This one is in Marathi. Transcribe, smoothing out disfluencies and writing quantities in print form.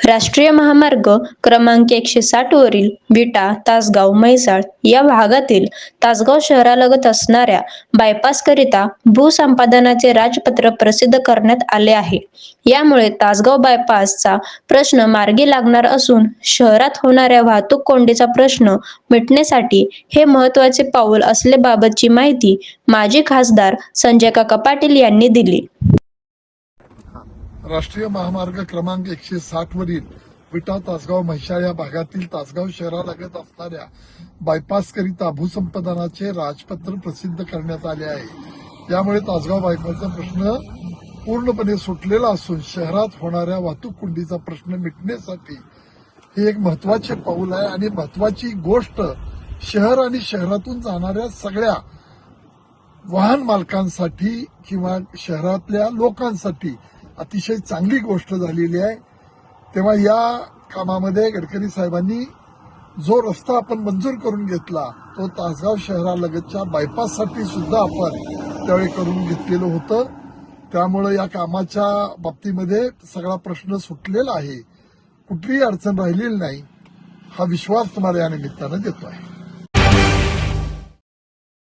राष्ट्रीय महामार्ग क्रमांक 160 वरील विटा, तासगाव, म्हैसाळ या भागातील तासगाव शहरालगत असणाऱ्या बायपासकरिता भूसंपादनाचे राजपत्र प्रसिद्ध करण्यात आले आहे. यामुळे तासगाव बायपासचा प्रश्न मार्गी लागणार असून शहरात होणाऱ्या वाहतूक कोंडीचा प्रश्न मिटण्यासाठी हे महत्त्वाचे पाऊल असल्याबाबतची माहिती माजी खासदार संजय काका पाटील यांनी दिली. राष्ट्रीय महामार्ग क्रमांक 160 वरील विटा, तासगाव, म्हैसाळ या भागातील तासगाव शहरालगत असणाऱ्या बायपासकरिता भूसंपादनाचे राजपत्र प्रसिद्ध करण्यात आले आहे. यामुळे तासगाव बायपासचा प्रश्न पूर्णपणे सुटलेला असून शहरात होणाऱ्या वाहतूक कोंडीचा प्रश्न मिटण्यासाठी हे एक महत्वाचे पाऊल आहे आणि महत्वाची गोष्ट शहर आणि शहरातून जाणाऱ्या सगळ्या वाहन मालकांसाठी किंवा शहरातल्या लोकांसाठी अतिशय चांगली गोष्ट झालेली आहे. तेव्हा या कामामध्ये गडकरी साहेबांनी जो रस्ता आपण मंजूर करून घेतला तो तासगाव शहरालगतच्या बायपाससाठी सुद्धा आपण त्यावेळी करून घेतलेलं होतं. त्यामुळे या कामाच्या बाबतीमध्ये सगळा प्रश्न सुटलेला आहे, कुठलीही अडचण राहिलेली नाही, हा विश्वास तुम्हाला या निमित्तानं देतो आहे.